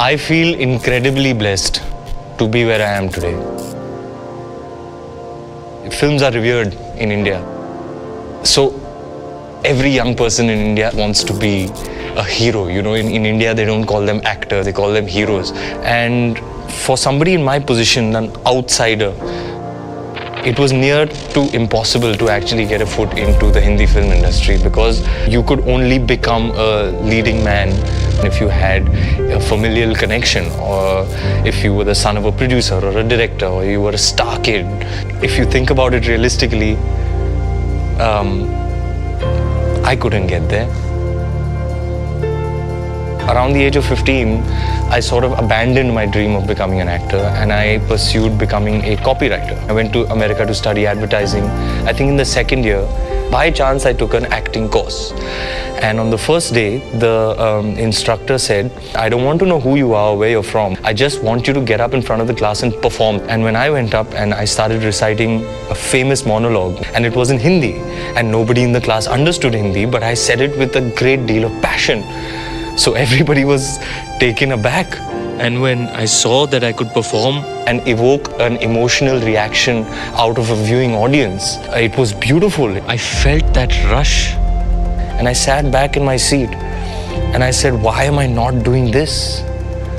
I feel incredibly blessed to be where I am today. Films are revered in India. So every young person in India wants to be a hero. You know, in India, they don't call them actors, they call them heroes. And for somebody in my position, an outsider, it was near to impossible to actually get a foot into the Hindi film industry because you could only become a leading man if you had a familial connection, or if you were the son of a producer or a director, or you were a star kid. If you think about it realistically, I couldn't get there. Around the age of 15, I sort of abandoned my dream of becoming an actor and I pursued becoming a copywriter. I went to America to study advertising. I think in the second year, by chance, I took an acting course. And on the first day, the instructor said, I don't want to know who you are or where you're from. I just want you to get up in front of the class and perform. And when I went up and I started reciting a famous monologue, and it was in Hindi, and nobody in the class understood Hindi, but I said it with a great deal of passion. So everybody was taken aback. And when I saw that I could perform and evoke an emotional reaction out of a viewing audience, it was beautiful. I felt that rush. And I sat back in my seat and I said, why am I not doing this?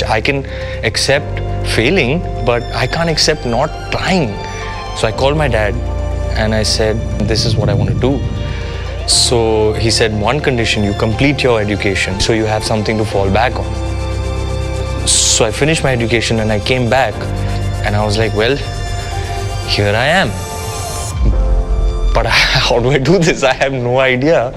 I can accept failing, but I can't accept not trying. So I called my dad and I said, this is what I want to do. So he said, one condition, you complete your education so you have something to fall back on. So I finished my education and I came back and I was like, well, here I am. But how do I do this? I have no idea.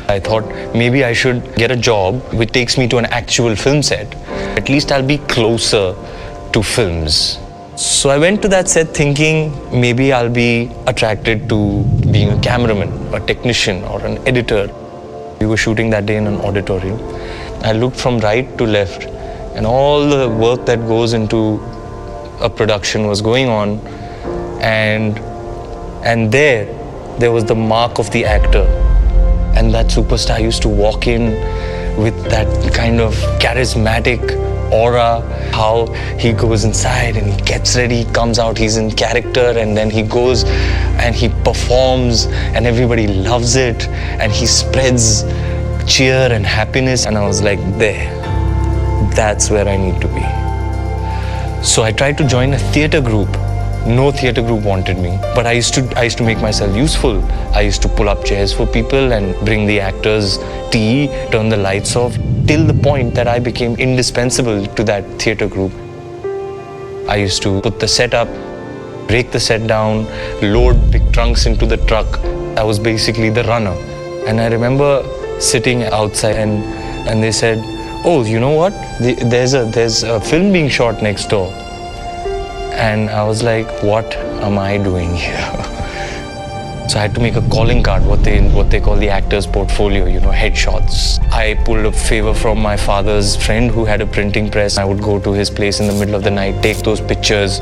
I thought maybe I should get a job which takes me to an actual film set. At least I'll be closer to films. So I went to that set thinking maybe I'll be attracted to being a cameraman, a technician, or an editor. We were shooting that day in an auditorium. I looked from right to left and all the work that goes into a production was going on, and there was the mark of the actor. And that superstar used to walk in with that kind of charismatic aura, how he goes inside and he gets ready, he comes out, he's in character, and then he goes and he performs and everybody loves it and he spreads cheer and happiness. And I was like, that's where I need to be. So I tried to join a theatre group. No theatre group wanted me, but I used to make myself useful. I used to pull up chairs for people and bring the actors tea, turn the lights off, till the point that I became indispensable to that theatre group. I used to put the set up, break the set down, load big trunks into the truck. I was basically the runner. And I remember sitting outside and they said, oh, you know what? There's a film being shot next door. And I was like, what am I doing here? So I had to make a calling card, what they call the actor's portfolio, you know, headshots. I pulled a favor from my father's friend who had a printing press. I would go to his place in the middle of the night, take those pictures,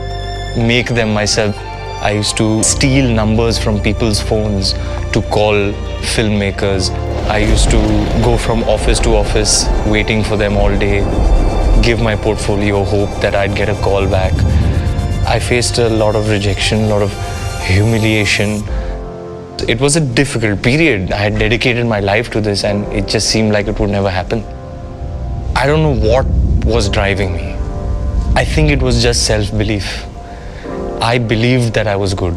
make them myself. I used to steal numbers from people's phones to call filmmakers. I used to go from office to office, waiting for them all day, give my portfolio hope that I'd get a call back. I faced a lot of rejection, a lot of humiliation. It was a difficult period. I had dedicated my life to this and it just seemed like it would never happen. I don't know what was driving me. I think it was just self-belief. I believed that I was good.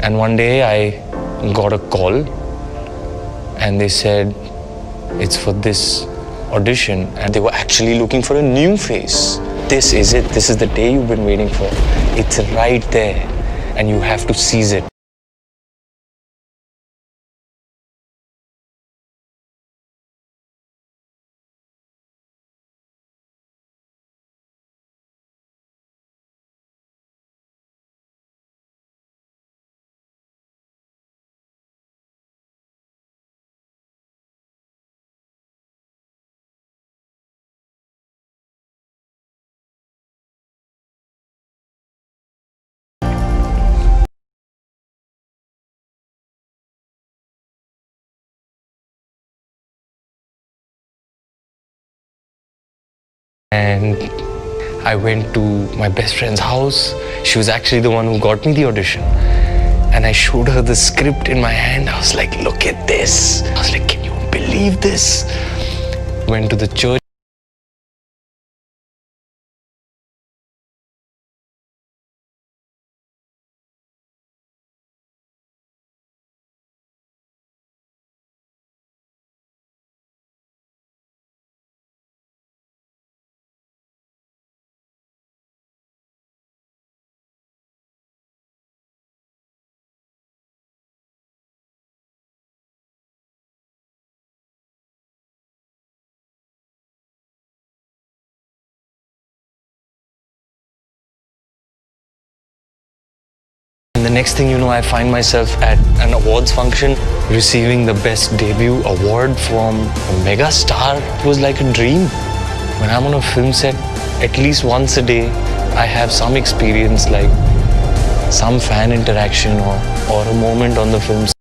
And one day I got a call and they said, it's for this audition. And they were actually looking for a new face. This is it. This is the day you've been waiting for. It's right there and you have to seize it. And I went to my best friend's house. She was actually the one who got me the audition. And I showed her the script in my hand. I was like, look at this. I was like, can you believe this? Went to the church. And the next thing you know, I find myself at an awards function receiving the best debut award from a mega star. It was like a dream. When I'm on a film set, at least once a day, I have some experience like some fan interaction or a moment on the film set.